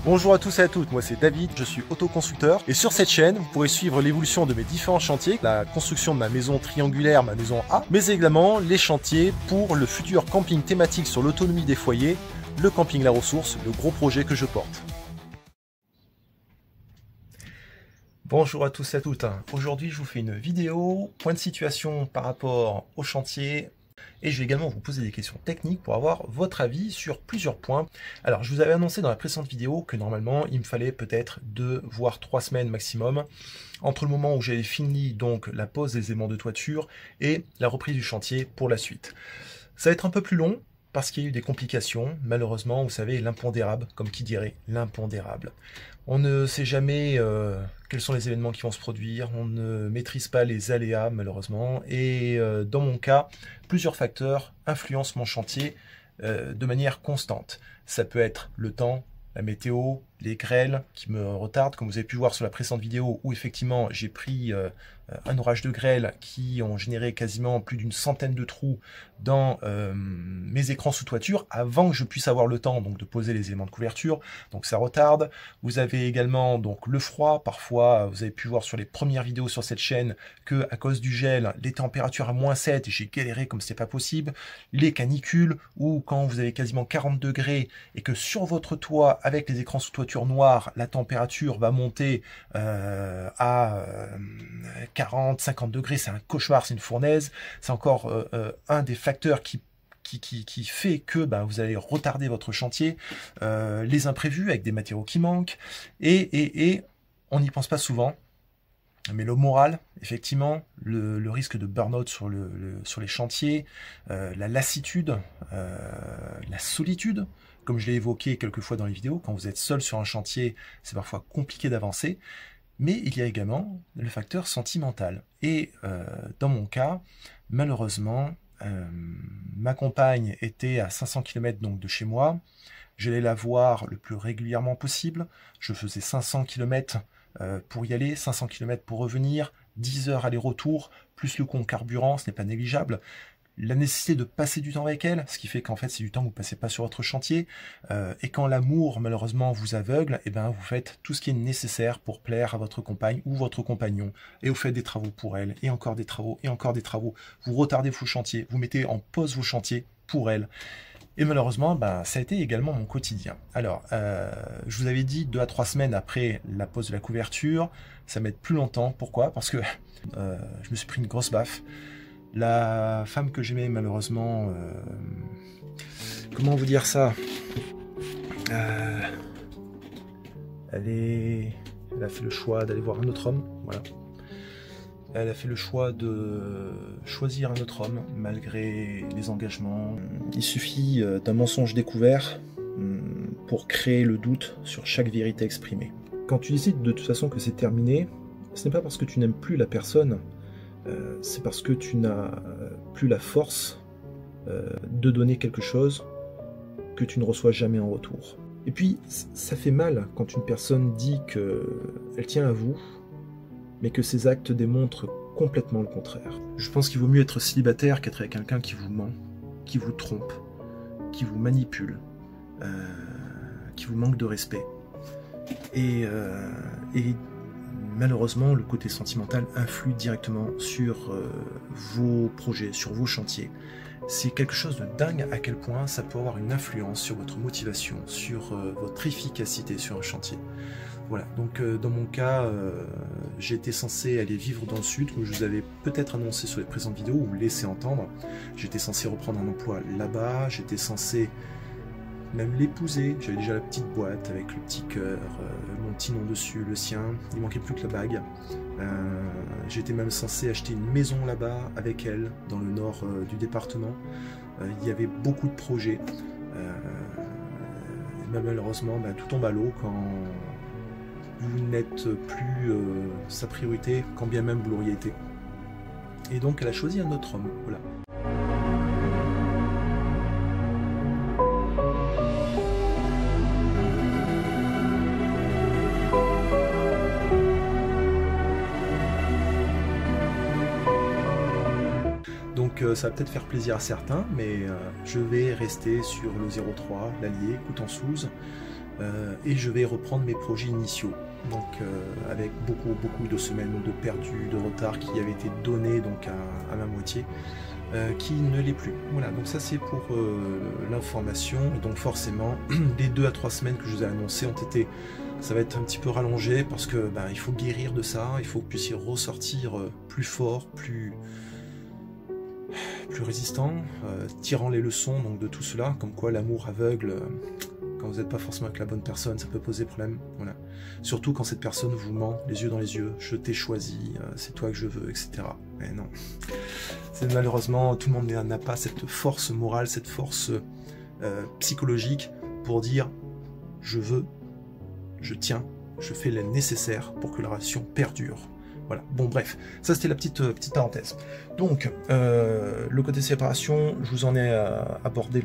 Bonjour à tous et à toutes, moi c'est David, je suis autoconstructeur et sur cette chaîne vous pourrez suivre l'évolution de mes différents chantiers, la construction de ma maison triangulaire, ma maison A, mais également les chantiers pour le futur camping thématique sur l'autonomie des foyers, le camping La Ressource, le gros projet que je porte. Bonjour à tous et à toutes, aujourd'hui je vous fais une vidéo, point de situation par rapport au chantier. Et je vais également vous poser des questions techniques pour avoir votre avis sur plusieurs points. Alors, je vous avais annoncé dans la précédente vidéo que normalement, il me fallait peut-être 2 voire 3 semaines maximum entre le moment où j'avais fini donc la pose des éléments de toiture et la reprise du chantier pour la suite. Ça va être un peu plus long parce qu'il y a eu des complications. Malheureusement, vous savez, l'impondérable, comme qui dirait, l'impondérable. On ne sait jamais quels sont les événements qui vont se produire, on ne maîtrise pas les aléas malheureusement, et dans mon cas, plusieurs facteurs influencent mon chantier de manière constante. Ça peut être le temps, la météo, les grêles qui me retardent, comme vous avez pu voir sur la précédente vidéo où effectivement j'ai pris un orage de grêle qui ont généré quasiment plus d'une centaine de trous dans mes écrans sous toiture avant que je puisse avoir le temps donc de poser les éléments de couverture, donc ça retarde. Vous avez également donc le froid, parfois vous avez pu voir sur les premières vidéos sur cette chaîne que à cause du gel, les températures à -7, j'ai galéré comme c'était pas possible, les canicules ou quand vous avez quasiment 40 degrés et que sur votre toit avec les écrans sous toiture noirs, la température va monter à 40, 50 degrés, c'est un cauchemar, c'est une fournaise, c'est encore un des facteurs qui fait que vous allez retarder votre chantier, les imprévus avec des matériaux qui manquent, et on n'y pense pas souvent, mais le moral, effectivement, le risque de burn-out sur les chantiers, la lassitude, la solitude, comme je l'ai évoqué quelques fois dans les vidéos, quand vous êtes seul sur un chantier, c'est parfois compliqué d'avancer. Mais il y a également le facteur sentimental. Et dans mon cas, malheureusement, ma compagne était à 500 km donc de chez moi. J'allais la voir le plus régulièrement possible. Je faisais 500 km pour y aller, 500 km pour revenir, 10 heures aller-retour, plus le compte carburant, ce n'est pas négligeable. La nécessité de passer du temps avec elle, ce qui fait qu'en fait c'est du temps que vous ne passez pas sur votre chantier, et quand l'amour malheureusement vous aveugle, et vous faites tout ce qui est nécessaire pour plaire à votre compagne ou votre compagnon, et vous faites des travaux pour elle, et encore des travaux, et encore des travaux, vous retardez vos chantiers, vous mettez en pause vos chantiers pour elle, et malheureusement ça a été également mon quotidien. Alors, je vous avais dit 2 à 3 semaines après la pose de la couverture, ça va être plus longtemps, pourquoi? Parce que je me suis pris une grosse baffe. La femme que j'aimais, malheureusement, comment vous dire ça, elle a fait le choix d'aller voir un autre homme, voilà. Elle a fait le choix de choisir un autre homme, malgré les engagements. Il suffit d'un mensonge découvert pour créer le doute sur chaque vérité exprimée. Quand tu décides de toute façon que c'est terminé, ce n'est pas parce que tu n'aimes plus la personne, c'est parce que tu n'as plus la force de donner quelque chose que tu ne reçois jamais en retour. Et puis, ça fait mal quand une personne dit qu'elle tient à vous, mais que ses actes démontrent complètement le contraire. Je pense qu'il vaut mieux être célibataire qu'être avec quelqu'un qui vous ment, qui vous trompe, qui vous manipule, qui vous manque de respect. Et malheureusement, le côté sentimental influe directement sur vos projets, sur vos chantiers. C'est quelque chose de dingue à quel point ça peut avoir une influence sur votre motivation, sur votre efficacité sur un chantier. Voilà, donc dans mon cas, j'étais censé aller vivre dans le sud, comme je vous avais peut-être annoncé sur les précédentes vidéos, ou laissé entendre. J'étais censé reprendre un emploi là-bas, j'étais censé même l'épouser, j'avais déjà la petite boîte avec le petit cœur, mon petit nom dessus, le sien, il manquait plus que la bague. J'étais même censé acheter une maison là-bas avec elle, dans le nord du département. Il y avait beaucoup de projets. Malheureusement, tout tombe à l'eau quand vous n'êtes plus sa priorité, quand bien même vous l'auriez été. Et donc elle a choisi un autre homme, voilà. Donc ça va peut-être faire plaisir à certains, mais je vais rester sur le 03, l'Allier, Coutançouz. et je vais reprendre mes projets initiaux. Donc avec beaucoup de semaines de perdus, de retard qui avaient été donnés donc à ma moitié, qui ne l'est plus. Voilà, donc ça c'est pour l'information. Et donc forcément, les 2 à 3 semaines que je vous ai annoncées ça va être un petit peu rallongé parce que il faut guérir de ça, il faut que vous puissiez ressortir plus fort, plus résistant, tirant les leçons donc de tout cela, comme quoi l'amour aveugle, quand vous n'êtes pas forcément avec la bonne personne, ça peut poser problème. Voilà. Surtout quand cette personne vous ment les yeux dans les yeux, je t'ai choisi, c'est toi que je veux, etc. Mais non, c'est malheureusement, tout le monde n'a pas cette force morale, cette force psychologique pour dire je veux, je tiens, je fais le nécessaire pour que la relation perdure. Voilà, bon bref, ça c'était la petite parenthèse. Donc, le côté séparation, je vous en ai abordé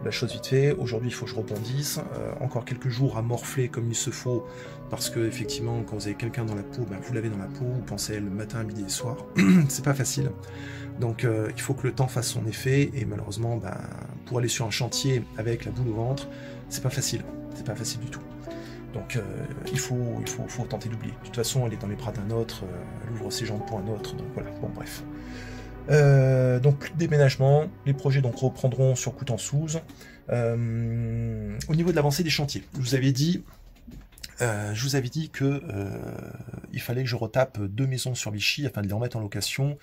la chose vite fait. Aujourd'hui, il faut que je rebondisse. Encore quelques jours à morfler comme il se faut, parce que effectivement, quand vous avez quelqu'un dans la peau, vous l'avez dans la peau, vous pensez le matin, midi et soir. C'est pas facile. Donc, il faut que le temps fasse son effet, et malheureusement, pour aller sur un chantier avec la boule au ventre, c'est pas facile. C'est pas facile du tout. Donc il faut tenter d'oublier. De toute façon, elle est dans les bras d'un autre, elle ouvre ses jambes pour un autre, donc voilà, bon bref. Donc plus de déménagement, les projets donc reprendront sur Coutances. Au niveau de l'avancée des chantiers, je vous avais dit que il fallait que je retape 2 maisons sur Vichy afin de les remettre en location.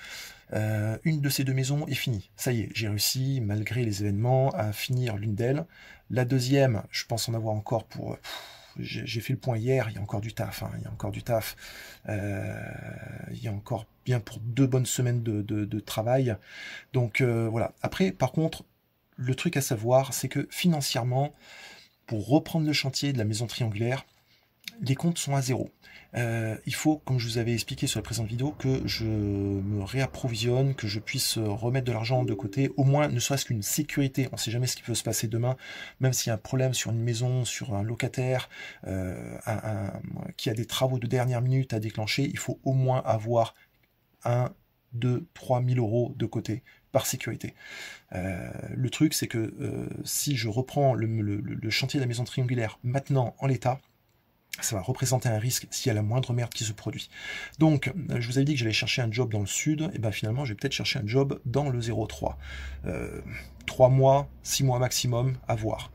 Une de ces 2 maisons est finie. Ça y est, j'ai réussi, malgré les événements, à finir l'une d'elles. La deuxième, je pense en avoir encore pour... J'ai fait le point hier, il y a encore du taf, il y a encore du taf. Il y a encore bien pour 2 bonnes semaines de travail. Donc voilà. Après, par contre, le truc à savoir, c'est que financièrement, pour reprendre le chantier de la maison triangulaire, les comptes sont à 0. Il faut, comme je vous avais expliqué sur la précédente vidéo, que je me réapprovisionne, que je puisse remettre de l'argent de côté, au moins ne serait-ce qu'une sécurité. On ne sait jamais ce qui peut se passer demain, même s'il y a un problème sur une maison, sur un locataire, qui a des travaux de dernière minute à déclencher, il faut au moins avoir 1, 2, 3 000 euros de côté par sécurité. Le truc, c'est que si je reprends le chantier de la maison triangulaire maintenant en l'état, ça va représenter un risque s'il y a la moindre merde qui se produit. Donc, je vous avais dit que j'allais chercher un job dans le sud, et finalement, je vais peut-être chercher un job dans le 03. 3 mois, 6 mois maximum, à voir.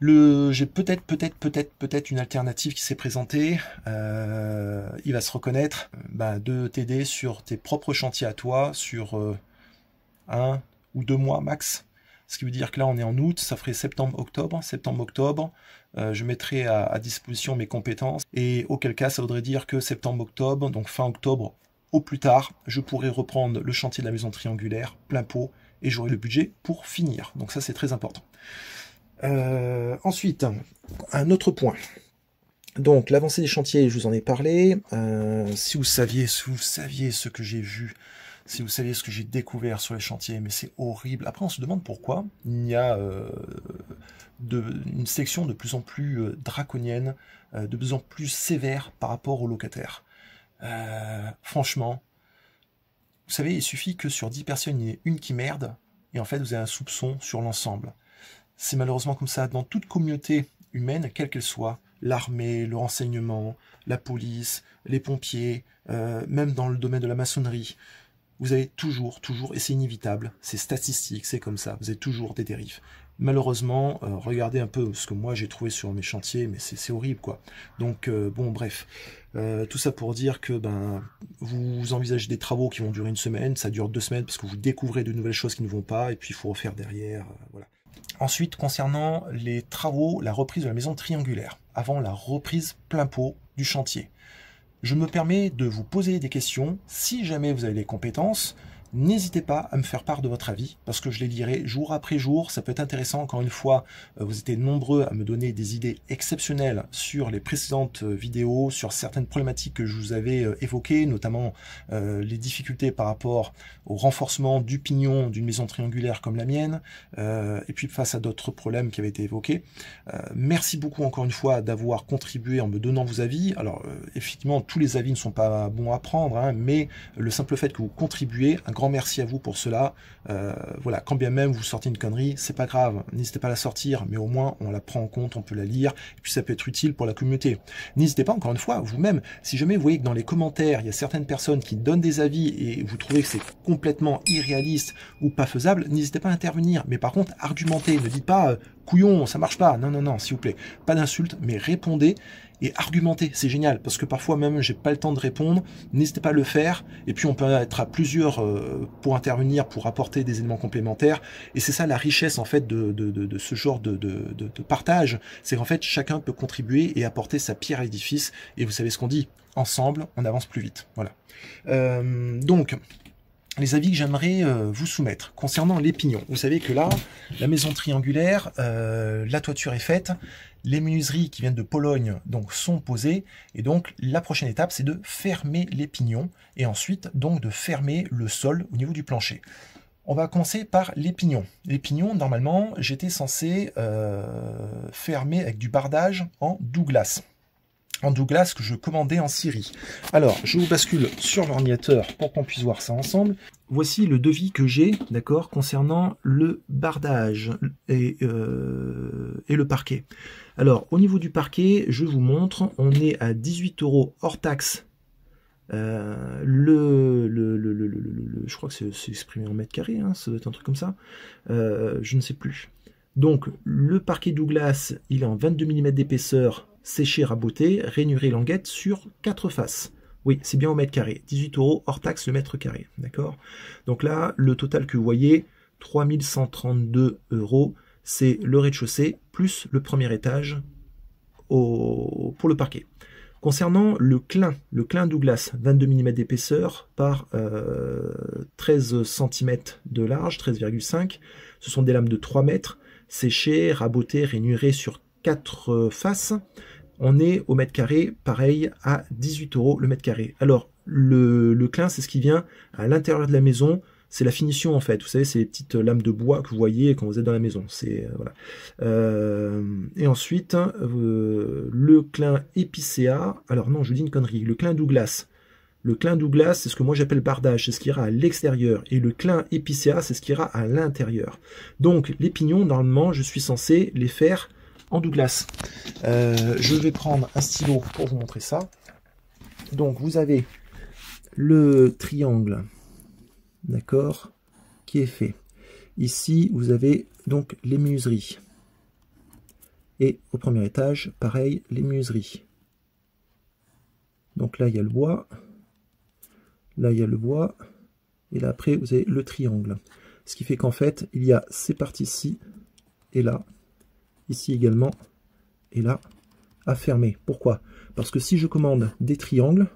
J'ai peut-être une alternative qui s'est présentée. Il va se reconnaître de t'aider sur tes propres chantiers à toi, sur 1 ou 2 mois max. Ce qui veut dire que là, on est en août, ça ferait septembre-octobre. Septembre-octobre, je mettrai à disposition mes compétences. Et auquel cas, ça voudrait dire que septembre-octobre, donc fin octobre, au plus tard, je pourrai reprendre le chantier de la maison triangulaire, plein pot, et j'aurai le budget pour finir. Donc ça, c'est très important. Ensuite, un autre point. Donc, l'avancée des chantiers, je vous en ai parlé. Si vous saviez ce que j'ai vu, si vous saviez ce que j'ai découvert sur les chantiers, mais c'est horrible. Après, on se demande pourquoi il y a une section de plus en plus draconienne, de plus en plus sévère par rapport aux locataires. Franchement, vous savez, il suffit que sur 10 personnes, il y ait une qui merde, et en fait, vous avez un soupçon sur l'ensemble. C'est malheureusement comme ça dans toute communauté humaine, quelle qu'elle soit, l'armée, le renseignement, la police, les pompiers, même dans le domaine de la maçonnerie. Vous avez toujours, et c'est inévitable, c'est statistique, c'est comme ça, vous avez toujours des dérives. Malheureusement, regardez un peu ce que moi j'ai trouvé sur mes chantiers, mais c'est horrible quoi. Donc bon bref, tout ça pour dire que vous envisagez des travaux qui vont durer 1 semaine, ça dure 2 semaines parce que vous découvrez de nouvelles choses qui ne vont pas, et puis il faut refaire derrière, voilà. Ensuite, concernant les travaux, la reprise de la maison triangulaire, avant la reprise plein pot du chantier. Je me permets de vous poser des questions. Si jamais vous avez les compétences, n'hésitez pas à me faire part de votre avis, parce que je les lirai jour après jour. Ça peut être intéressant, encore une fois, vous étiez nombreux à me donner des idées exceptionnelles sur les précédentes vidéos, sur certaines problématiques que je vous avais évoquées, notamment les difficultés par rapport au renforcement du pignon d'une maison triangulaire comme la mienne, et puis face à d'autres problèmes qui avaient été évoqués. Merci beaucoup encore une fois d'avoir contribué en me donnant vos avis. Alors, effectivement, tous les avis ne sont pas bons à prendre, hein, mais le simple fait que vous contribuez, un grand merci à vous pour cela. Voilà, quand bien même vous sortez une connerie, c'est pas grave, n'hésitez pas à la sortir, mais au moins on la prend en compte, on peut la lire, et puis ça peut être utile pour la communauté. N'hésitez pas, encore une fois, vous-même, si jamais vous voyez que dans les commentaires, il y a certaines personnes qui donnent des avis et vous trouvez que c'est complètement irréaliste ou pas faisable, n'hésitez pas à intervenir. Mais par contre, argumentez, ne dites pas couillon, ça marche pas. Non, non, non, s'il vous plaît, pas d'insultes, mais répondez et argumentez, c'est génial, parce que parfois même j'ai pas le temps de répondre, n'hésitez pas à le faire, et puis on peut être à plusieurs pour intervenir, pour apporter des éléments complémentaires, et c'est ça la richesse en fait de ce genre de partage, c'est qu'en fait chacun peut contribuer et apporter sa pierre à l'édifice, et vous savez ce qu'on dit, ensemble on avance plus vite, voilà. Donc, les avis que j'aimerais vous soumettre concernant les pignons. Vous savez que là, la maison triangulaire, la toiture est faite, les menuiseries qui viennent de Pologne donc sont posées, et donc la prochaine étape c'est de fermer les pignons, et ensuite donc de fermer le sol au niveau du plancher. On va commencer par les pignons. Les pignons, normalement, j'étais censé fermer avec du bardage en Douglas. En Douglas que je commandais en Syrie. Alors, je vous bascule sur l'ordinateur pour qu'on puisse voir ça ensemble. Voici le devis que j'ai, d'accord, concernant le bardage et le parquet. Alors, au niveau du parquet, je vous montre, on est à 18 € hors taxe. Je crois que c'est exprimé en mètres carrés, hein, ça doit être un truc comme ça. Je ne sais plus. Donc, le parquet Douglas, il est en 22 mm d'épaisseur, séché, raboté, rainuré languette sur 4 faces. Oui, c'est bien au mètre carré. 18 € hors taxe le mètre carré. D'accord? Donc là, le total que vous voyez, 3132 €, c'est le rez-de-chaussée plus le premier étage pour le parquet. Concernant le clin Douglas, 22 mm d'épaisseur par 13 cm de large, 13,5. Ce sont des lames de 3 mètres, séchées, rabotées, rainurées sur 4 faces. On est au mètre carré, pareil, à 18 € le mètre carré. Alors, le clin, c'est ce qui vient à l'intérieur de la maison. C'est la finition, en fait. Vous savez, c'est les petites lames de bois que vous voyez quand vous êtes dans la maison. C'est voilà. Et ensuite, le clin épicéa. Alors non, je dis une connerie. Le clin Douglas. Le clin Douglas, c'est ce que moi j'appelle bardage. C'est ce qui ira à l'extérieur. Et le clin épicéa, c'est ce qui ira à l'intérieur. Donc, les pignons, normalement, je suis censé les faire en Douglas. Je vais prendre un stylo pour vous montrer ça. Donc vous avez le triangle, d'accord, qui est fait. Ici vous avez donc les menuiseries. Et au premier étage, pareil, les menuiseries. Donc là il y a le bois, là il y a le bois, et là après vous avez le triangle. Ce qui fait qu'en fait il y a ces parties-ci et là. Ici également, et là, à fermer. Pourquoi? Parce que si je commande des triangles,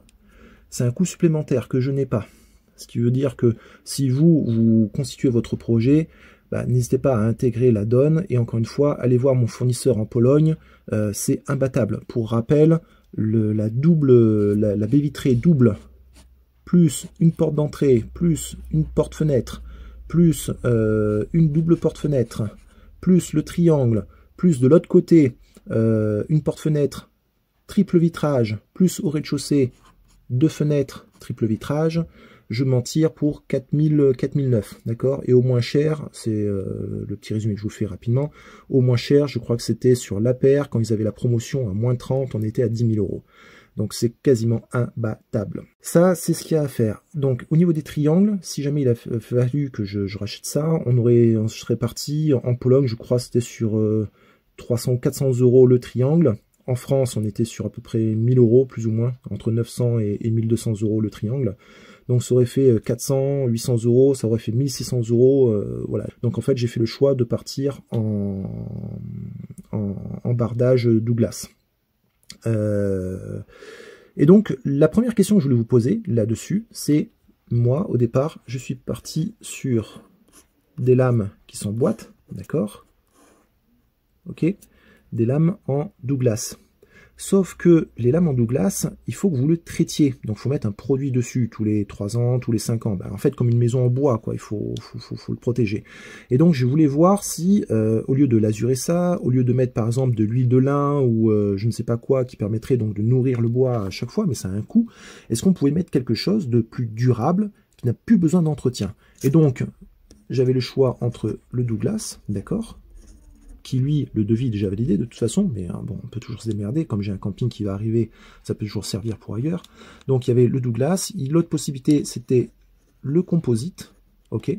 c'est un coût supplémentaire que je n'ai pas. Ce qui veut dire que si vous constituez votre projet, bah, n'hésitez pas à intégrer la donne. Et encore une fois, allez voir mon fournisseur en Pologne, c'est imbattable. Pour rappel, la baie vitrée double, plus une porte d'entrée, plus une porte-fenêtre, plus une double porte-fenêtre, plus le triangle, plus de l'autre côté, une porte-fenêtre, triple vitrage, plus au rez-de-chaussée, 2 fenêtres, triple vitrage, je m'en tire pour 4009, d'accord? Et au moins cher, c'est le petit résumé que je vous fais rapidement, au moins cher, je crois que c'était sur La Paire, quand ils avaient la promotion à moins 30, on était à 10 000 €. Donc c'est quasiment imbattable. Ça, c'est ce qu'il y a à faire. Donc au niveau des triangles, si jamais il a fallu que je rachète ça, on serait parti en Pologne, je crois que c'était sur 300 ou 400 € le triangle. En France, on était sur à peu près 1000 € plus ou moins, entre 900 et 1200 € le triangle. Donc ça aurait fait 400, 800 €, ça aurait fait 1600 €, voilà. Donc en fait, j'ai fait le choix de partir en bardage Douglas. Et donc, la première question que je voulais vous poser là-dessus, c'est, moi, au départ, je suis parti sur des lames qui sont boîtes, d'accord? Ok, des lames en Douglas. Sauf que les lames en Douglas, il faut que vous le traitiez. Donc, il faut mettre un produit dessus tous les 3 ans, tous les 5 ans. Ben, en fait, comme une maison en bois, quoi. Il faut le protéger. Et donc, je voulais voir si, au lieu de lazurer ça, au lieu de mettre, par exemple, de l'huile de lin ou je ne sais pas quoi, qui permettrait donc de nourrir le bois à chaque fois, mais ça a un coût, est-ce qu'on pouvait mettre quelque chose de plus durable, qui n'a plus besoin d'entretien. Et donc, j'avais le choix entre le Douglas, d'accord, qui lui, le devis est déjà validé de toute façon, mais bon, on peut toujours se démerder, comme j'ai un camping qui va arriver, ça peut toujours servir pour ailleurs. Donc il y avait le Douglas, l'autre possibilité c'était le composite, ok.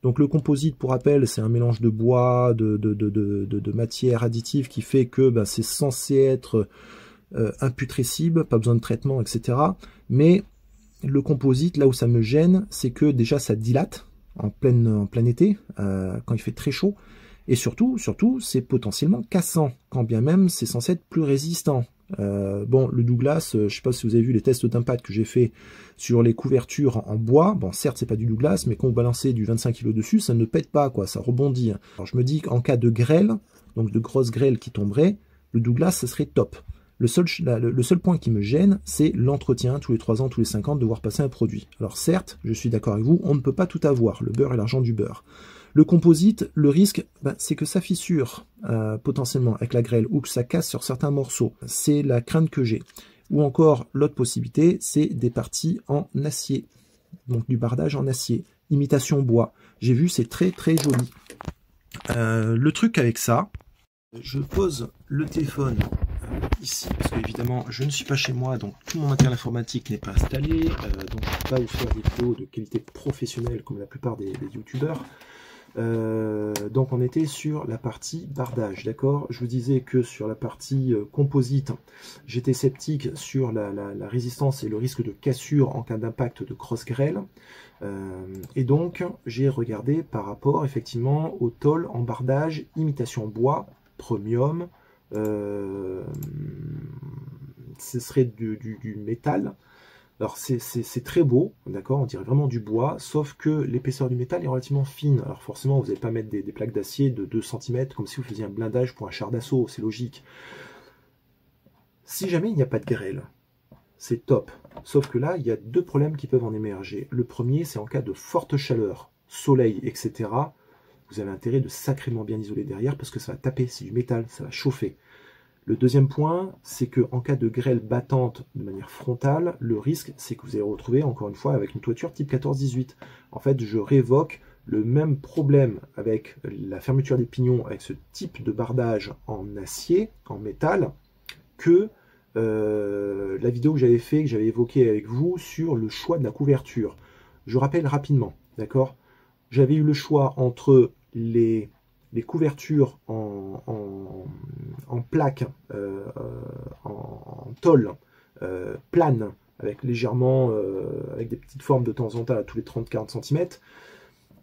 Donc le composite, pour rappel, c'est un mélange de bois, de matière additive qui fait que ben, c'est censé être imputrescible, pas besoin de traitement, etc. Mais le composite, là où ça me gêne, c'est que déjà ça dilate en plein été, quand il fait très chaud. Et surtout, c'est potentiellement cassant, quand bien même c'est censé être plus résistant. Bon, le Douglas, je ne sais pas si vous avez vu les tests d'impact que j'ai fait sur les couvertures en bois. Bon, certes, c'est pas du Douglas, mais quand vous balancez du 25 kg dessus, ça ne pète pas, quoi, ça rebondit. Alors je me dis qu'en cas de grêle, donc de grosses grêles qui tomberaient, le Douglas, ça serait top. Le seul point qui me gêne, c'est l'entretien, tous les 3 ans, tous les 5 ans, de devoir passer un produit. Alors certes, je suis d'accord avec vous, on ne peut pas tout avoir, le beurre et l'argent du beurre. Le composite, le risque, c'est que ça fissure potentiellement avec la grêle ou que ça casse sur certains morceaux. C'est la crainte que j'ai. Ou encore, l'autre possibilité, c'est des parties en acier. Donc du bardage en acier. Imitation bois. J'ai vu, c'est très très joli. Le truc avec ça, je pose le téléphone ici, parce que évidemment je ne suis pas chez moi, donc tout mon matériel informatique n'est pas installé, donc je ne peux pas vous faire des vidéos de qualité professionnelle comme la plupart des youtubeurs. Donc on était sur la partie bardage, d'accord. Je vous disais que sur la partie composite, j'étais sceptique sur la résistance et le risque de cassure en cas d'impact de cross-grêle. Et donc j'ai regardé par rapport effectivement au tôle en bardage imitation bois premium. Ce serait du métal. Alors c'est très beau, d'accord, on dirait vraiment du bois, sauf que l'épaisseur du métal est relativement fine. Alors forcément, vous n'allez pas mettre des plaques d'acier de 2 cm, comme si vous faisiez un blindage pour un char d'assaut, c'est logique. Si jamais il n'y a pas de grêle, c'est top. Sauf que là, il y a 2 problèmes qui peuvent en émerger. Le premier, c'est en cas de forte chaleur, soleil, etc. Vous avez intérêt de sacrément bien isoler derrière, parce que ça va taper, c'est du métal, ça va chauffer. Le deuxième point, c'est qu'en cas de grêle battante de manière frontale, le risque, c'est que vous allez retrouver, encore une fois, avec une toiture type 14-18. En fait, je révoque le même problème avec la fermeture des pignons, avec ce type de bardage en acier, en métal, que la vidéo que j'avais fait, que j'avais évoquée avec vous sur le choix de la couverture. Je rappelle rapidement, d'accord? J'avais eu le choix entre les couvertures en plaque, en tôle plane, avec légèrement, avec des petites formes de temps en temps à tous les 30-40 cm,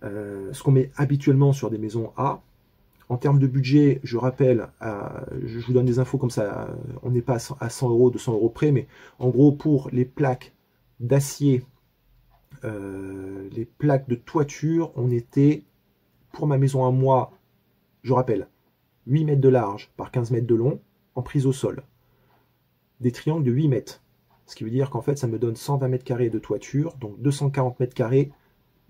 ce qu'on met habituellement sur des maisons A. En termes de budget, je rappelle, je vous donne des infos comme ça, on n'est pas à 100 euros, 200 euros près, mais en gros pour les plaques d'acier, les plaques de toiture, on était, pour ma maison à moi, je rappelle, 8 mètres de large par 15 mètres de long, en prise au sol. Des triangles de 8 mètres. Ce qui veut dire qu'en fait, ça me donne 120 mètres carrés de toiture, donc 240 mètres carrés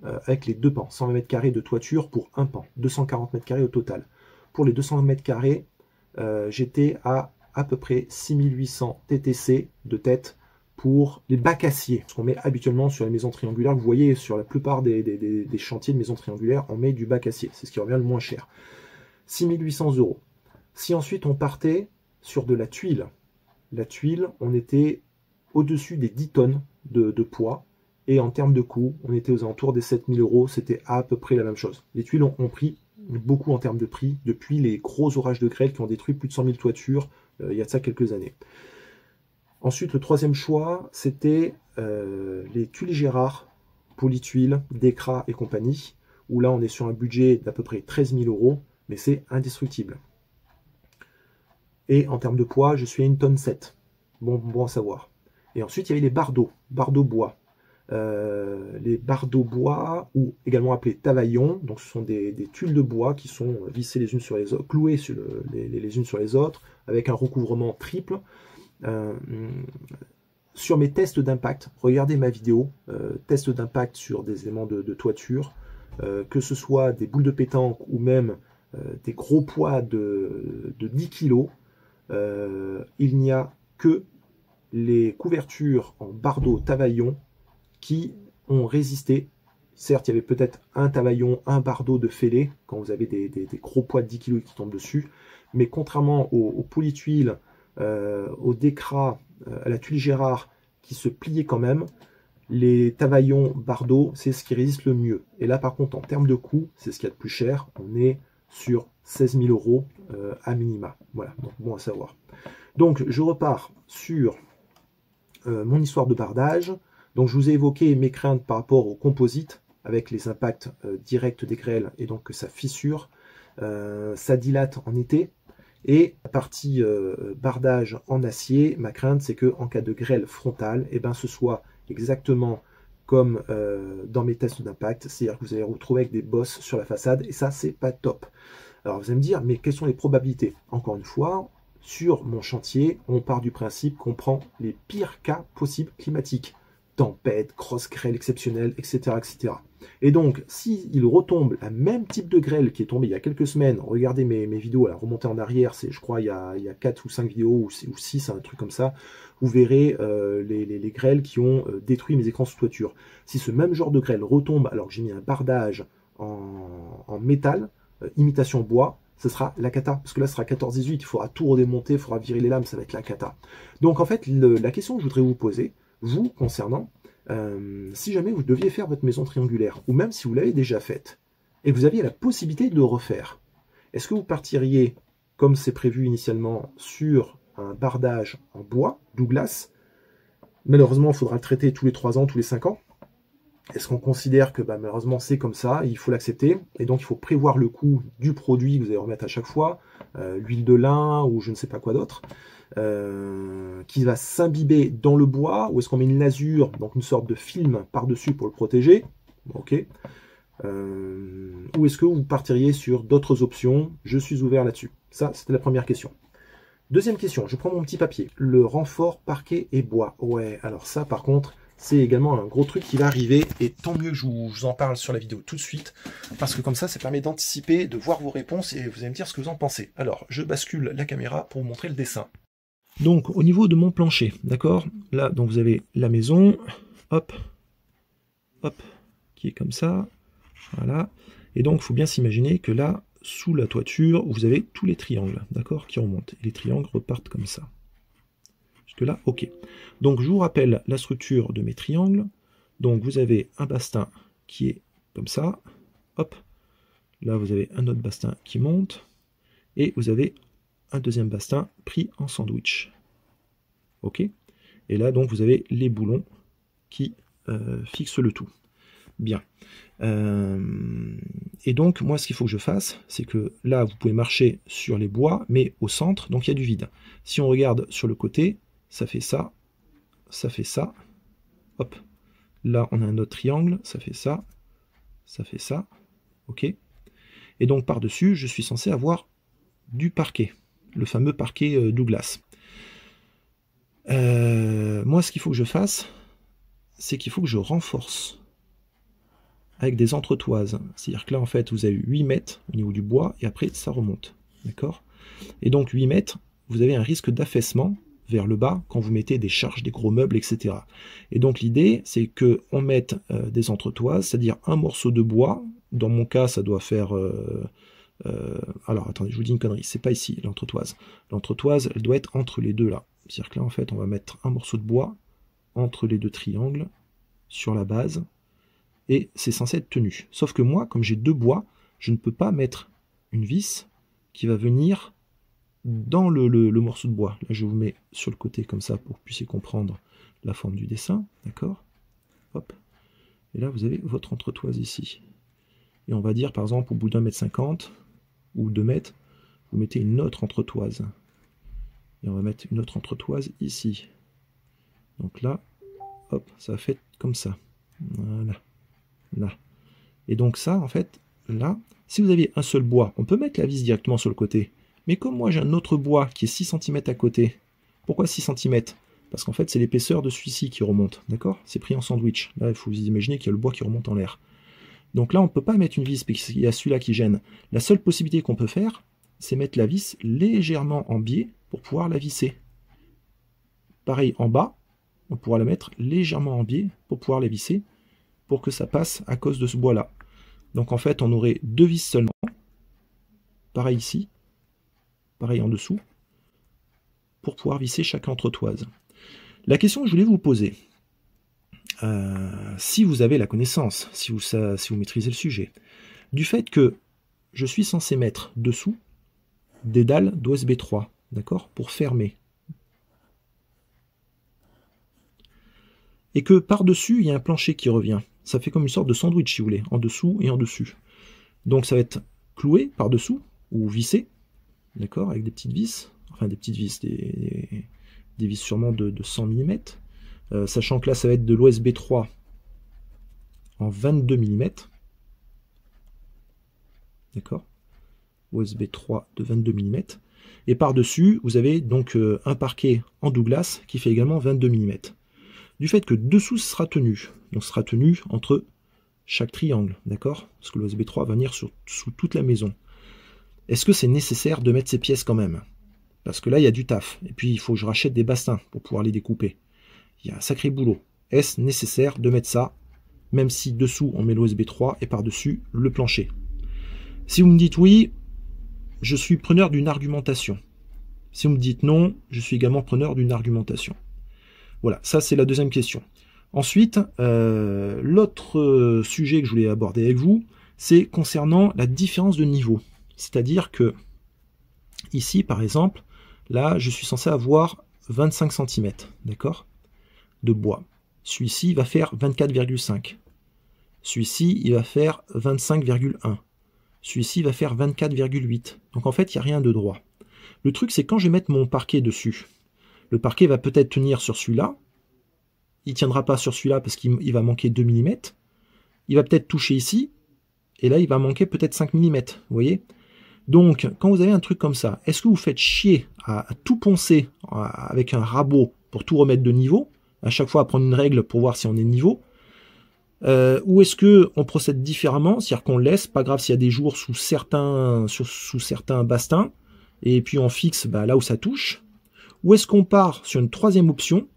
avec les 2 pans. 120 mètres carrés de toiture pour un pan. 240 mètres carrés au total. Pour les 200 mètres carrés, j'étais à peu près 6800 TTC de tête pour les bacs acier. Ce qu'on met habituellement sur les maisons triangulaires. Vous voyez, sur la plupart des chantiers de maisons triangulaires, on met du bac acier. C'est ce qui revient le moins cher. 6800 euros. Si ensuite on partait sur de la tuile, on était au-dessus des 10 tonnes de poids, et en termes de coût, on était aux alentours des 7000 euros, c'était à peu près la même chose. Les tuiles ont pris beaucoup en termes de prix, depuis les gros orages de grêle qui ont détruit plus de 100 000 toitures, il y a de ça quelques années. Ensuite, le troisième choix, c'était les tuiles Gérard, Polytuiles, Decra et compagnie, où là on est sur un budget d'à peu près 13 000 euros, mais c'est indestructible. Et en termes de poids, je suis à 1,7 tonne. Bon à savoir. Et ensuite, il y avait les bardeaux bois. Les bardeaux bois, ou également appelés tavaillons, donc ce sont des tuiles de bois qui sont vissées les unes sur les autres, clouées sur les unes sur les autres, avec un recouvrement triple. Sur mes tests d'impact, regardez ma vidéo, test d'impact sur des éléments de toiture, que ce soit des boules de pétanque ou même des gros poids de 10 kg, il n'y a que les couvertures en bardeaux tavaillon qui ont résisté. Certes, il y avait peut-être un tavaillon, un bardeau de fêlé, quand vous avez des gros poids de 10 kg qui tombent dessus, mais contrairement aux polytuiles, au décras, à la tuile Gérard, qui se pliaient quand même, les tavaillons bardeaux, c'est ce qui résiste le mieux. Et là, par contre, en termes de coût, c'est ce qu'il y a de plus cher. On est sur 16 000 € à minima. Voilà, donc bon à savoir. Donc, je repars sur mon histoire de bardage. Donc, je vous ai évoqué mes craintes par rapport au composite, avec les impacts directs des grêles, et donc que ça fissure, ça dilate en été. Et la partie bardage en acier, ma crainte, c'est que en cas de grêle frontale, eh ben, ce soit exactement comme dans mes tests d'impact, c'est-à-dire que vous allez vous retrouver avec des bosses sur la façade, et ça, c'est pas top. Alors, vous allez me dire, mais quelles sont les probabilités? Encore une fois, sur mon chantier, on part du principe qu'on prend les pires cas possibles climatiques. Tempête, grosse grêle exceptionnelle, etc., etc. Et donc, s'il retombe le même type de grêle qui est tombé il y a quelques semaines, regardez mes vidéos, là, remontez en arrière, c'est, je crois, il y a 4 ou 5 vidéos, ou 6, un truc comme ça, vous verrez les grêles qui ont détruit mes écrans sous toiture. Si ce même genre de grêle retombe alors que j'ai mis un bardage en métal, imitation bois, ce sera la cata, parce que là, ce sera 14-18, il faudra tout redémonter, il faudra virer les lames, ça va être la cata. Donc, en fait, la question que je voudrais vous poser, vous, concernant, si jamais vous deviez faire votre maison triangulaire, ou même si vous l'avez déjà faite, et que vous aviez la possibilité de le refaire, est-ce que vous partiriez, comme c'est prévu initialement, sur un bardage en bois, Douglas? Malheureusement, il faudra le traiter tous les 3 ans, tous les 5 ans. Est-ce qu'on considère que malheureusement c'est comme ça, il faut l'accepter, et donc il faut prévoir le coût du produit que vous allez remettre à chaque fois, l'huile de lin ou je ne sais pas quoi d'autre, qui va s'imbiber dans le bois, ou est-ce qu'on met une lasure, donc une sorte de film par-dessus pour le protéger, ok, ou est-ce que vous partiriez sur d'autres options? Je suis ouvert là-dessus. Ça, c'était la première question. Deuxième question, je prends mon petit papier. Le renfort parquet et bois. Ouais, alors ça par contre, c'est également un gros truc qui va arriver, et tant mieux que je vous en parle sur la vidéo tout de suite, parce que comme ça permet d'anticiper, de voir vos réponses, et vous allez me dire ce que vous en pensez. Alors, je bascule la caméra pour vous montrer le dessin. Donc, au niveau de mon plancher, d'accord? Là, donc vous avez la maison, hop, hop, qui est comme ça, voilà. Et donc, il faut bien s'imaginer que là, sous la toiture, vous avez tous les triangles, d'accord, qui remontent. Et les triangles repartent comme ça. Jusque-là, ok. Donc, je vous rappelle la structure de mes triangles. Donc, vous avez un bastin qui est comme ça, hop. Là, vous avez un autre bastin qui monte, et vous avez un deuxième bastin pris en sandwich. Ok. Et là, donc, vous avez les boulons qui fixent le tout. Bien. Et donc, moi, ce qu'il faut que je fasse, c'est que là, vous pouvez marcher sur les bois, mais au centre, donc il y a du vide. Si on regarde sur le côté, ça fait ça, hop. Là, on a un autre triangle, ça fait ça, ok. Et donc, par-dessus, je suis censé avoir du parquet, le fameux parquet Douglas. Moi, ce qu'il faut que je fasse, c'est qu'il faut que je renforce avec des entretoises. C'est-à-dire que là, en fait, vous avez 8 mètres au niveau du bois, et après, ça remonte. D'accord? Et donc, 8 mètres, vous avez un risque d'affaissement vers le bas quand vous mettez des charges, des gros meubles, etc. Et donc, l'idée, c'est qu'on mette des entretoises, c'est-à-dire un morceau de bois. Dans mon cas, ça doit faire... alors, attendez, je vous dis une connerie. C'est pas ici, l'entretoise. L'entretoise, elle doit être entre les deux, là. C'est-à-dire que là, en fait, on va mettre un morceau de bois entre les deux triangles, sur la base, et c'est censé être tenu. Sauf que moi, comme j'ai 2 bois, je ne peux pas mettre une vis qui va venir dans le morceau de bois. Là, je vous mets sur le côté comme ça pour que vous puissiez comprendre la forme du dessin, d'accord? Hop. Et là, vous avez votre entretoise ici. Et on va dire, par exemple, au bout d'1,50 m ou 2 mètres, vous mettez une autre entretoise. Et on va mettre une autre entretoise ici. Donc là, hop, ça fait comme ça. Voilà. Là. Et donc ça, en fait, là, si vous aviez un seul bois, on peut mettre la vis directement sur le côté. Mais comme moi, j'ai un autre bois qui est 6 cm à côté. Pourquoi 6 cm? Parce qu'en fait, c'est l'épaisseur de celui-ci qui remonte. D'accord? C'est pris en sandwich. Là, il faut vous imaginer qu'il y a le bois qui remonte en l'air. Donc là, on ne peut pas mettre une vis, parce qu'il y a celui-là qui gêne. La seule possibilité qu'on peut faire, c'est mettre la vis légèrement en biais pour pouvoir la visser. Pareil, en bas, on pourra la mettre légèrement en biais pour pouvoir la visser. pour que ça passe à cause de ce bois-là. Donc en fait, on aurait 2 vis seulement. Pareil ici, pareil en dessous, pour pouvoir visser chaque entretoise. La question que je voulais vous poser, si vous avez la connaissance, si vous maîtrisez le sujet, du fait que je suis censé mettre dessous des dalles d'OSB 3, d'accord, pour fermer. Et que par-dessus, il y a un plancher qui revient. Ça fait comme une sorte de sandwich, si vous voulez, en dessous et en dessus. Donc ça va être cloué par-dessous, ou vissé, d'accord, avec des petites vis, enfin des petites vis, des vis sûrement de 100 mm, sachant que là, ça va être de l'OSB 3 en 22 mm, d'accord, OSB 3 de 22 mm, et par-dessus, vous avez donc un parquet en Douglas qui fait également 22 mm. Du fait que dessous sera tenu, donc sera tenu entre chaque triangle, d'accord, parce que l'OSB 3 va venir sous toute la maison. Est-ce que c'est nécessaire de mettre ces pièces quand même? Parce que là, il y a du taf, et puis il faut que je rachète des bastins pour pouvoir les découper. Il y a un sacré boulot. Est-ce nécessaire de mettre ça, même si dessous on met l'OSB 3 et par-dessus le plancher? Si vous me dites oui, je suis preneur d'une argumentation. Si vous me dites non, je suis également preneur d'une argumentation. Voilà, ça c'est la deuxième question. Ensuite, l'autre sujet que je voulais aborder avec vous, c'est concernant la différence de niveau. C'est-à-dire que, ici par exemple, là je suis censé avoir 25 cm, d'accord, de bois. Celui-ci va faire 24,5. Celui-ci, il va faire 25,1. Celui-ci va faire 24,8. Donc en fait, il n'y a rien de droit. Le truc, c'est quand je vais mettre mon parquet dessus, le parquet va peut-être tenir sur celui-là. Il ne tiendra pas sur celui-là parce qu'il va manquer 2 mm. Il va peut-être toucher ici. Et là, il va manquer peut-être 5 mm. Vous voyez? Donc, quand vous avez un truc comme ça, est-ce que vous faites chier à tout poncer avec un rabot pour tout remettre de niveau, à chaque fois à prendre une règle pour voir si on est de niveau, ou est-ce qu'on procède différemment, c'est-à-dire qu'on laisse, pas grave s'il y a des jours sous certains bastins, et puis on fixe là où ça touche, ou est-ce qu'on part sur une troisième option,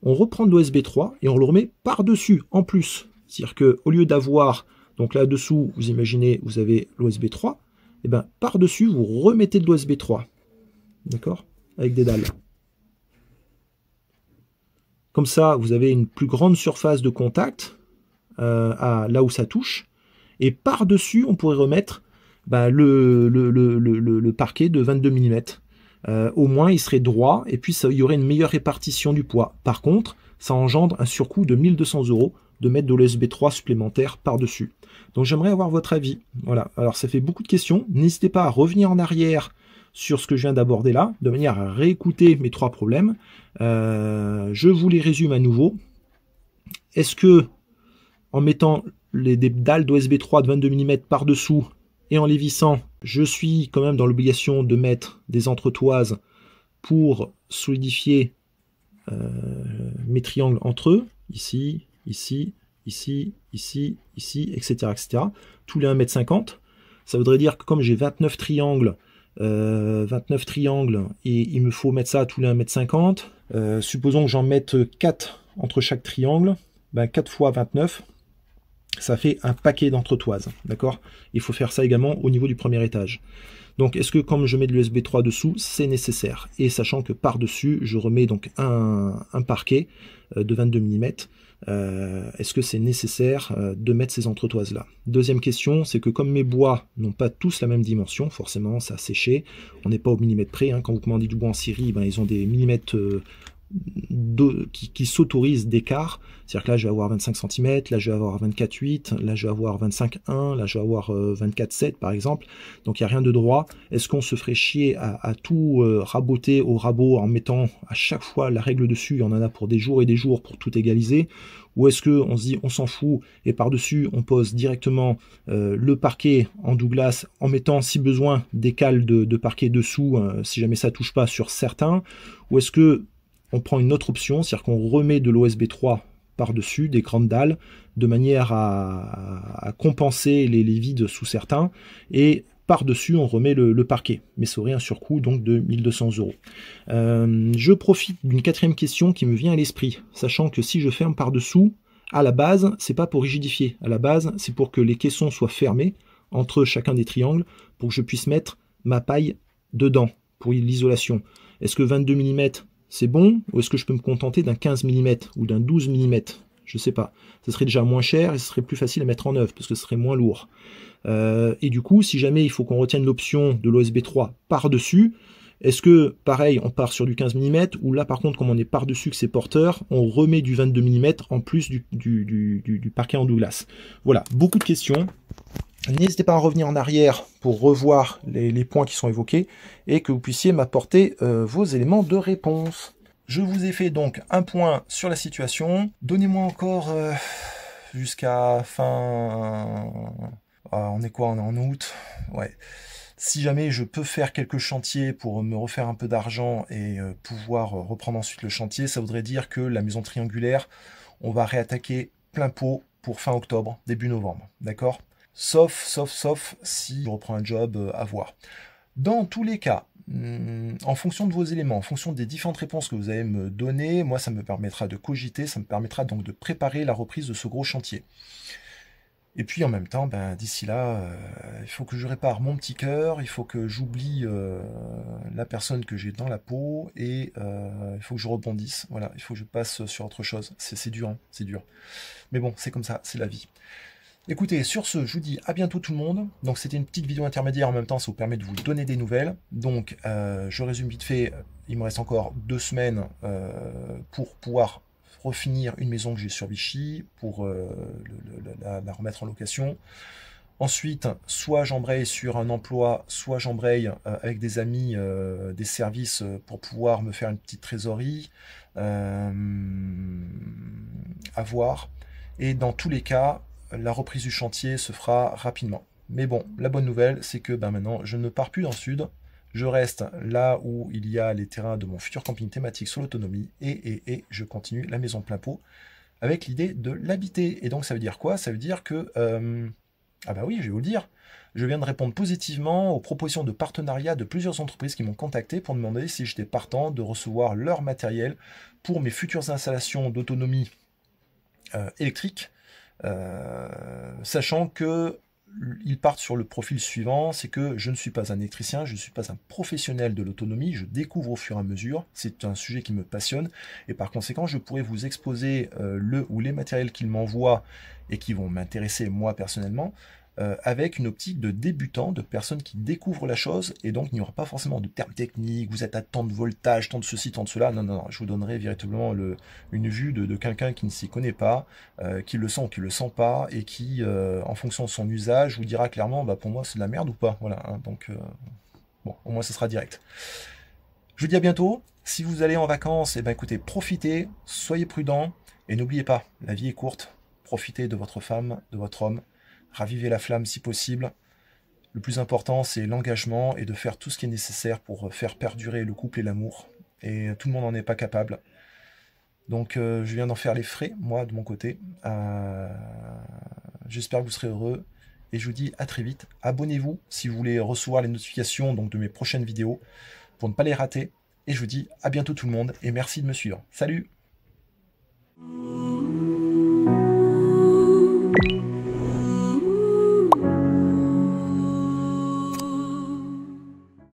on reprend de l'OSB 3 et on le remet par-dessus en plus. C'est-à-dire qu'au lieu d'avoir, donc là-dessous, vous imaginez, vous avez l'OSB 3, et bien par-dessus, vous remettez de l'OSB 3. D'accord? Avec des dalles. Comme ça, vous avez une plus grande surface de contact là où ça touche. Et par-dessus, on pourrait remettre le parquet de 22 mm. Au moins il serait droit et puis il y aurait une meilleure répartition du poids. Par contre, ça engendre un surcoût de 1 200 € de mettre de l'OSB 3 supplémentaire par-dessus. Donc j'aimerais avoir votre avis. Voilà, alors ça fait beaucoup de questions. N'hésitez pas à revenir en arrière sur ce que je viens d'aborder là, de manière à réécouter mes 3 problèmes. Je vous les résume à nouveau. Est-ce que, en mettant des dalles d'OSB 3 de 22 mm par-dessous, et en les vissant, je suis quand même dans l'obligation de mettre des entretoises pour solidifier mes triangles entre eux, ici, ici, ici, ici, ici, etc., etc. Tous les 1,50 m. Ça voudrait dire que comme j'ai 29 triangles, et il me faut mettre ça tous les 1,50 m, supposons que j'en mette 4 entre chaque triangle, 4 fois 29, ça fait un paquet d'entretoises, d'accord? Il faut faire ça également au niveau du premier étage. Donc, est-ce que comme je mets de l'USB 3 dessous, c'est nécessaire? Et sachant que par-dessus, je remets donc un parquet de 22 mm, est-ce que c'est nécessaire de mettre ces entretoises-là? Deuxième question, c'est que comme mes bois n'ont pas tous la même dimension, forcément, ça a séché, on n'est pas au millimètre près, hein. Quand vous commandez du bois en Syrie, ils ont des millimètres qui s'autorisent d'écart. C'est-à-dire que là, je vais avoir 25 cm, là, je vais avoir 24,8, là, je vais avoir 25,1, là, je vais avoir 24,7 par exemple. Donc, il n'y a rien de droit. Est-ce qu'on se ferait chier à tout raboter au rabot en mettant à chaque fois la règle dessus? On en a pour des jours et des jours pour tout égaliser. Ou est-ce qu'on se dit on s'en fout et par-dessus on pose directement le parquet en Douglas en mettant si besoin des cales de parquet dessous si jamais ça touche pas sur certains? Ou est-ce que on prend une autre option, c'est-à-dire qu'on remet de l'OSB 3 par-dessus, des grandes dalles, de manière à compenser les vides sous certains, et par-dessus on remet le parquet, mais ça aurait un surcoût donc de 1 200 €. Je profite d'une quatrième question qui me vient à l'esprit, sachant que si je ferme par-dessous, À la base, c'est pas pour rigidifier. À la base, c'est pour que les caissons soient fermés entre chacun des triangles pour que je puisse mettre ma paille dedans pour l'isolation. Est-ce que 22 mm c'est bon ou est-ce que je peux me contenter d'un 15 mm ou d'un 12 mm? Je sais pas. Ce serait déjà moins cher et ce serait plus facile à mettre en œuvre parce que ce serait moins lourd. Et du coup, si jamais il faut qu'on retienne l'option de l'OSB 3 par-dessus, est-ce que, pareil, on part sur du 15 mm, ou là, par contre, comme on est par-dessus que c'est porteur, on remet du 22 mm en plus du parquet en Douglas? Voilà, beaucoup de questions. N'hésitez pas à revenir en arrière pour revoir les points qui sont évoqués et que vous puissiez m'apporter vos éléments de réponse. Je vous ai fait donc un point sur la situation. Donnez-moi encore jusqu'à fin... Ah, on est quoi? On est en août? Ouais. Si jamais je peux faire quelques chantiers pour me refaire un peu d'argent et pouvoir reprendre ensuite le chantier, ça voudrait dire que la maison triangulaire, on va réattaquer plein pot pour fin octobre, début novembre, d'accord? Sauf si je reprends un job à voir. Dans tous les cas, en fonction de vos éléments, en fonction des différentes réponses que vous allez me donner, moi ça me permettra de cogiter, ça me permettra donc de préparer la reprise de ce gros chantier. Et puis en même temps, d'ici là, il faut que je répare mon petit cœur, il faut que j'oublie la personne que j'ai dans la peau, et il faut que je rebondisse. Voilà, il faut que je passe sur autre chose. C'est dur, hein, c'est dur. Mais bon, c'est comme ça, c'est la vie. Écoutez, sur ce, je vous dis à bientôt tout le monde. Donc c'était une petite vidéo intermédiaire, en même temps ça vous permet de vous donner des nouvelles. Donc je résume vite fait, il me reste encore 2 semaines pour pouvoir refinir une maison que j'ai sur Vichy, pour la remettre en location. Ensuite, soit j'embraye sur un emploi, soit j'embraye avec des amis, des services pour pouvoir me faire une petite trésorerie, à voir. Et dans tous les cas, la reprise du chantier se fera rapidement. Mais bon, la bonne nouvelle, c'est que maintenant, je ne pars plus dans le sud. Je reste là où il y a les terrains de mon futur camping thématique sur l'autonomie et je continue la maison plein pot avec l'idée de l'habiter. Et donc ça veut dire quoi? Ça veut dire que... ah bah oui, je vais vous le dire. Je viens de répondre positivement aux propositions de partenariat de plusieurs entreprises qui m'ont contacté pour me demander si j'étais partant de recevoir leur matériel pour mes futures installations d'autonomie électrique. Sachant que ils partent sur le profil suivant, c'est que je ne suis pas un électricien, je ne suis pas un professionnel de l'autonomie, je découvre au fur et à mesure, c'est un sujet qui me passionne, et par conséquent je pourrais vous exposer le ou les matériels qu'ils m'envoient et qui vont m'intéresser moi personnellement, avec une optique de débutant, de personnes qui découvrent la chose, et donc il n'y aura pas forcément de termes techniques, vous êtes à tant de voltage, tant de ceci, tant de cela, non, je vous donnerai véritablement une vue de quelqu'un qui ne s'y connaît pas, qui le sent ou qui le sent pas, et qui, en fonction de son usage, vous dira clairement, pour moi c'est de la merde ou pas, voilà, hein, donc, bon, au moins ce sera direct. Je vous dis à bientôt, si vous allez en vacances, écoutez, profitez, soyez prudents, et n'oubliez pas, la vie est courte, profitez de votre femme, de votre homme, ravivez la flamme si possible. Le plus important, c'est l'engagement et de faire tout ce qui est nécessaire pour faire perdurer le couple et l'amour. Et tout le monde n'en est pas capable. Donc je viens d'en faire les frais, moi, de mon côté. J'espère que vous serez heureux. Et je vous dis à très vite. Abonnez-vous si vous voulez recevoir les notifications donc, de mes prochaines vidéos pour ne pas les rater. Et je vous dis à bientôt tout le monde. Et merci de me suivre. Salut!